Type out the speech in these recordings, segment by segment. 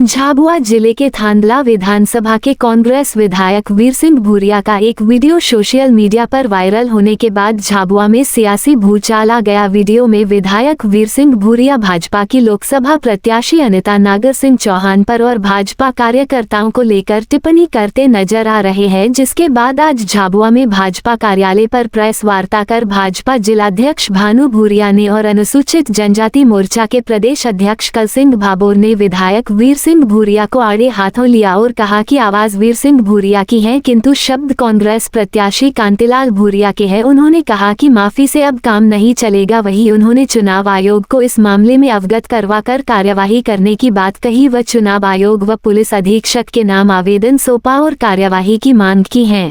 झाबुआ जिले के थांदला विधानसभा के कांग्रेस विधायक वीर सिंह भूरिया का एक वीडियो सोशल मीडिया पर वायरल होने के बाद झाबुआ में सियासी भूचाल आ गया। वीडियो में विधायक वीर सिंह भूरिया भाजपा की लोकसभा प्रत्याशी अनिता नागर सिंह चौहान पर और भाजपा कार्यकर्ताओं को लेकर टिप्पणी करते नजर आ रहे हैं, जिसके बाद आज झाबुआ में भाजपा कार्यालय पर प्रेस वार्ता कर भाजपा जिलाध्यक्ष भानु भूरिया ने और अनुसूचित जनजाति मोर्चा के प्रदेश अध्यक्ष कल सिंह भाबोर ने विधायक वीर सिंह भूरिया को आड़े हाथों लिया और कहा कि आवाज वीर सिंह भूरिया की है, किंतु शब्द कांग्रेस प्रत्याशी कांतिलाल भूरिया के हैं। उन्होंने कहा कि माफी से अब काम नहीं चलेगा। वहीं उन्होंने चुनाव आयोग को इस मामले में अवगत करवाकर कार्यवाही करने की बात कही व चुनाव आयोग व पुलिस अधीक्षक के नाम आवेदन सौंपा और कार्यवाही की मांग की है।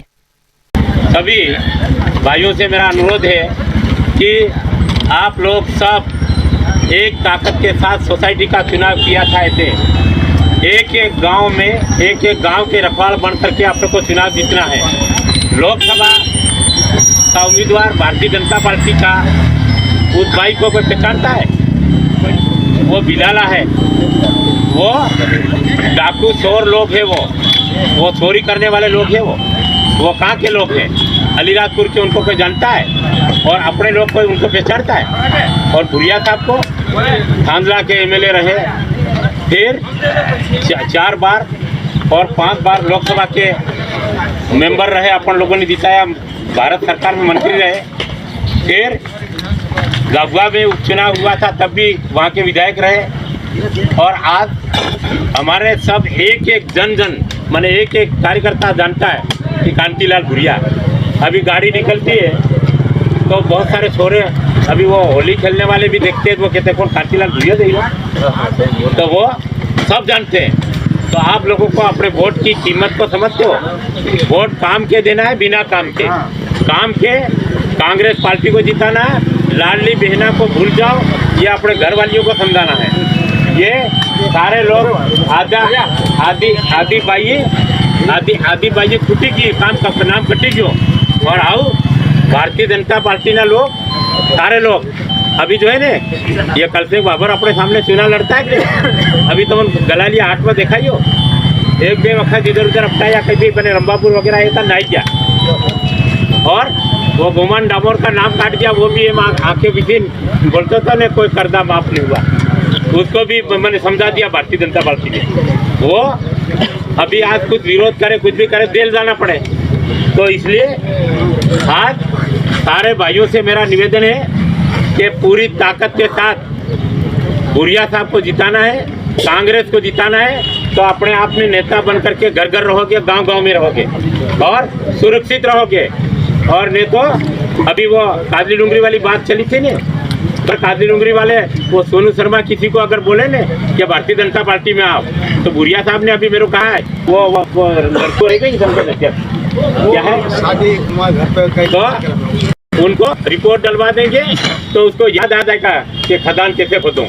सभी भाइयों से मेरा अनुरोध है कि आप लोग सब एक ताकत के साथ सोसाइटी का चुनाव किया चाहते हैं। एक एक गांव में एक गांव के रखवाल बन करके आप लोग को चुनाव जीतना है। लोकसभा का उम्मीदवार भारतीय जनता पार्टी का उस भाई को कोई पहचानता है? वो बिलाला है, वो डाकू चोर लोग हैं, वो चोरी करने वाले लोग हैं। वो कहाँ के लोग हैं? अलीराजपुर के, उनको कोई जानता है? और अपने लोग कोई उनको पहचानता है? और भूरिया साहब को थांदला के एमएलए रहे, फिर 4 बार और 5 बार लोकसभा के मेंबर रहे, अपन लोगों ने जिताया, भारत सरकार में मंत्री रहे। फिर झाबुआ में उपचुनाव हुआ था, तब भी वहाँ के विधायक रहे। और आज हमारे सब एक जन माने एक कार्यकर्ता जानता है कि कांतिलाल भूरिया। अभी गाड़ी निकलती है तो बहुत सारे छोरे, अभी वो होली खेलने वाले भी देखते हैं, वो कहते हैं कौन कांतिलाल भूरिया देगा, तो वो सब जानते हैं। तो आप लोगों को अपने वोट की कीमत को समझते हो? वोट काम के देना है, बिना काम के। काम के कांग्रेस पार्टी को जिताना है, लाडली बहना को भूल जाओ, ये अपने घर वालियों को समझाना है। ये सारे लोग आदि बाई छुट्टी की काम का नाम कटी क्यों? और आओ भारतीय जनता पार्टी ना लोग, सारे लोग अभी जो है ना, ये कल से बाबर अपने सामने चुनाव लड़ता है कि अभी तो गला लिया हाथ में देखा ही हो, एक बे वक्त इधर उधर अपना या कहीं बने रंबापुर वगैरह ये था नहीं किया। और वो गोमान डामोर का नाम काट दिया, वो भी आंखें विधीन बोलता था ना, कोई कर्जा माफ नहीं हुआ, उसको भी मैंने समझा दिया भारतीय जनता पार्टी ने। वो अभी आज कुछ विरोध करे, कुछ भी करे, जेल जाना पड़े। तो इसलिए आज सारे भाइयों से मेरा निवेदन है कि पूरी ताकत के साथ भूरिया साहब को जिताना है, कांग्रेस को जिताना है। तो अपने आप में नेता बन करके घर घर रहोगे, गांव गांव में रहोगे और सुरक्षित रहोगे। और नहीं तो अभी वो कादली डूंगरी वाली बात चली थी ना, पर कादली डूंगरी वाले वो सोनू शर्मा किसी को अगर बोले ना कि भारतीय जनता पार्टी में आओ, तो भूरिया साहब ने अभी मेरे को कहा है वो लड़को रहेगा ही क्या है तो उनको रिपोर्ट डलवा देंगे, तो उसको याद आ जाएगा कि खदान कैसे खोदूं।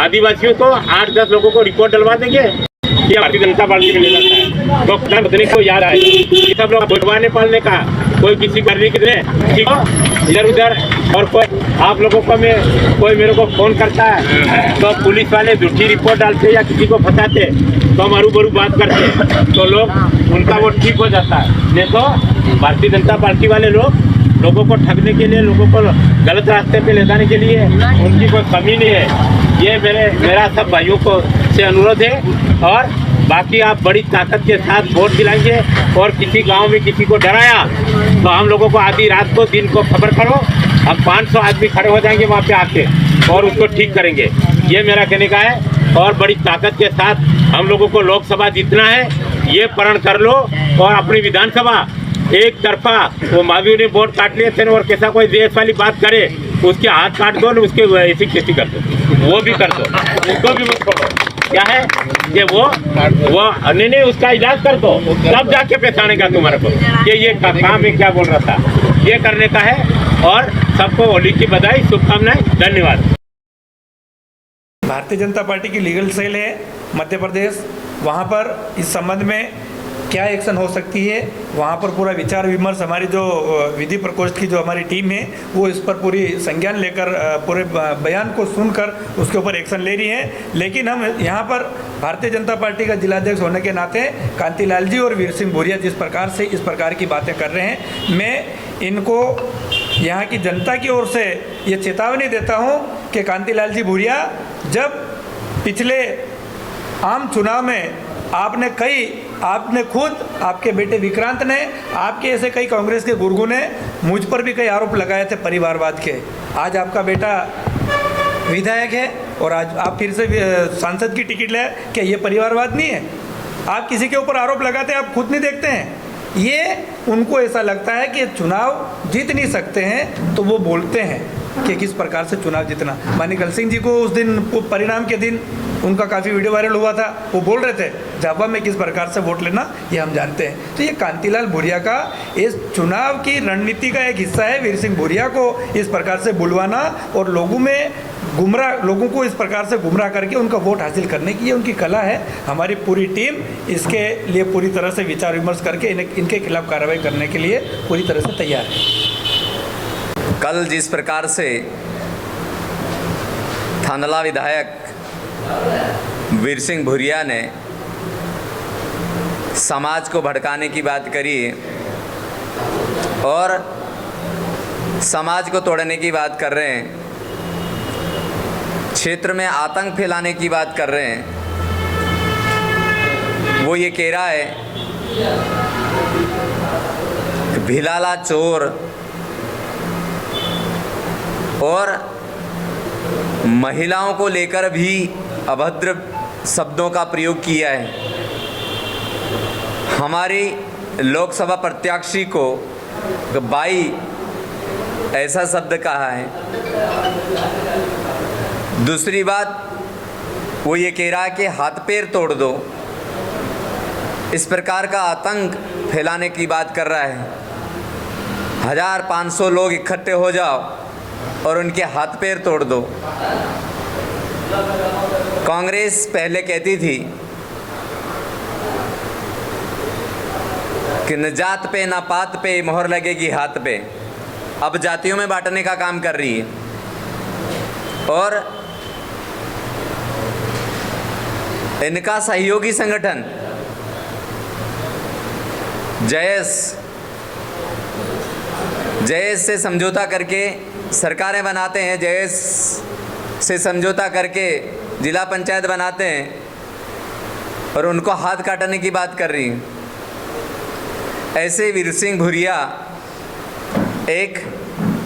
आदिवासियों को 8-10 लोगों को रिपोर्ट डलवा देंगे कि भारतीय जनता पार्टी में ले जाता है, तो खदान खोदने को याद आएगा। सब लोग भगवान पालने का, कोई किसी करने के इधर उधर। और कोई आप लोगों को कोई मेरे को फोन करता है तो पुलिस वाले झूठी रिपोर्ट डालते या किसी को फंसाते, तो हम हरू बरू बात करते, तो लोग उनका वो ठीक हो जाता है। नहीं तो भारतीय जनता पार्टी वाले लोगों को ठगने के लिए, लोगों को गलत रास्ते पे ले जाने के लिए उनकी कोई कमी नहीं है। ये मेरा सब भाइयों को से अनुरोध है। और बाकी आप बड़ी ताकत के साथ वोट दिलाएंगे और किसी गांव में किसी को डराया तो हम लोगों को आधी रात को दिन को खबर करो, हम 500 आदमी खड़े हो जाएंगे वहाँ पे आके और उसको ठीक करेंगे। ये मेरा कहने का है। और बड़ी ताकत के साथ हम लोगों को लोकसभा जीतना है, ये प्रण कर लो। और अपनी विधानसभा एक तरफा वो माधवी ने वोट काट लिए थे और कैसा कोई देश वाली बात करे, उसके हाथ काट दो ना, उसके ऐसी खेती कर दो, वो भी कर दो, उसको भी मत छोड़ो। क्या है कि वो नहीं उसका इलाज कर दो, तब जाके पहचानेगा तुम्हारे को कि ये काम है क्या बोल रहा था। ये करने का है। और सबको होली की बधाई, शुभकामनाएं, धन्यवाद। भारतीय जनता पार्टी की लीगल सेल है मध्य प्रदेश, वहाँ पर इस संबंध में क्या एक्शन हो सकती है, वहाँ पर पूरा विचार विमर्श हमारी जो विधि प्रकोष्ठ की जो हमारी टीम है वो इस पर पूरी संज्ञान लेकर पूरे बयान को सुनकर उसके ऊपर एक्शन ले रही है। लेकिन हम यहाँ पर भारतीय जनता पार्टी का जिलाध्यक्ष होने के नाते कांतिलाल जी और वीर सिंह भूरिया जिस प्रकार से इस प्रकार की बातें कर रहे हैं, मैं इनको यहाँ की जनता की ओर से ये चेतावनी देता हूँ कि कांतिलाल जी भूरिया, जब पिछले आम चुनाव में आपने खुद, आपके बेटे विक्रांत ने, आपके ऐसे कई कांग्रेस के गुर्गों ने मुझ पर भी कई आरोप लगाए थे परिवारवाद के। आज आपका बेटा विधायक है और आज आप फिर से सांसद की टिकट ले, क्या ये परिवारवाद नहीं है? आप किसी के ऊपर आरोप लगाते हैं, आप खुद नहीं देखते हैं। ये उनको ऐसा लगता है कि चुनाव जीत नहीं सकते हैं तो वो बोलते हैं कि किस प्रकार से चुनाव जीतना। मानिकल सिंह जी को उस दिन परिणाम के दिन उनका काफ़ी वीडियो वायरल हुआ था, वो बोल रहे थे झाबुआ में किस प्रकार से वोट लेना ये हम जानते हैं। तो ये कांतिलाल भूरिया का इस चुनाव की रणनीति का एक हिस्सा है, वीर सिंह भूरिया को इस प्रकार से बुलवाना और लोगों को इस प्रकार से गुमराह करके उनका वोट हासिल करने की ये उनकी कला है। हमारी पूरी टीम इसके लिए पूरी तरह से विचार विमर्श करके इनके खिलाफ कार्रवाई करने के लिए पूरी तरह से तैयार है। कल जिस प्रकार से थांदला विधायक वीर सिंह भूरिया ने समाज को भड़काने की बात करी और समाज को तोड़ने की बात कर रहे हैं, क्षेत्र में आतंक फैलाने की बात कर रहे हैं, वो ये कह रहा है कि भिलाला चोर और महिलाओं को लेकर भी अभद्र शब्दों का प्रयोग किया है। हमारी लोकसभा प्रत्याशी को बाई ऐसा शब्द कहा है। दूसरी बात वो ये कह रहा है कि हाथ पैर तोड़ दो, इस प्रकार का आतंक फैलाने की बात कर रहा है। 1500 लोग इकट्ठे हो जाओ और उनके हाथ पैर तोड़ दो। कांग्रेस पहले कहती थी कि न जात पे न पात पे मोहर लगेगी हाथ पे, अब जातियों में बांटने का काम कर रही है। और इनका सहयोगी संगठन जयेश से समझौता करके सरकारें बनाते हैं, जयेश से समझौता करके जिला पंचायत बनाते हैं और उनको हाथ काटने की बात कर रही हैं। ऐसे वीर सिंह भूरिया एक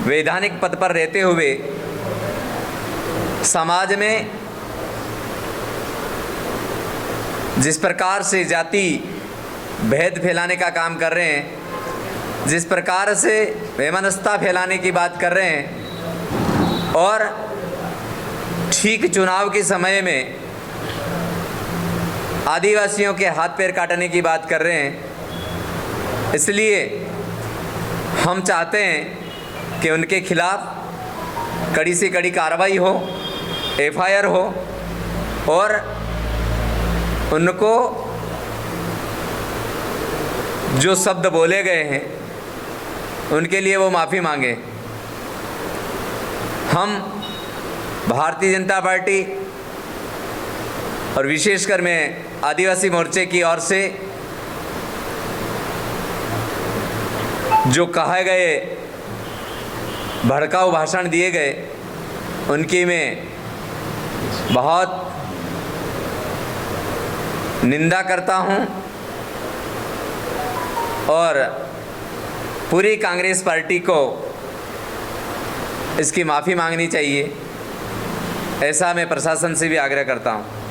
वैधानिक पद पर रहते हुए समाज में जिस प्रकार से जाति भेद फैलाने का काम कर रहे हैं, जिस प्रकार से वैमनस्यता फैलाने की बात कर रहे हैं और ठीक चुनाव के समय में आदिवासियों के हाथ पैर काटने की बात कर रहे हैं, इसलिए हम चाहते हैं कि उनके खिलाफ कड़ी से कड़ी कार्रवाई हो, एफआईआर हो और उनको जो शब्द बोले गए हैं उनके लिए वो माफ़ी मांगे। हम भारतीय जनता पार्टी और विशेषकर मैं आदिवासी मोर्चे की ओर से जो कहे गए भड़काऊ भाषण दिए गए उनकी मैं बहुत निंदा करता हूं और पूरी कांग्रेस पार्टी को इसकी माफ़ी मांगनी चाहिए, ऐसा मैं प्रशासन से भी आग्रह करता हूं।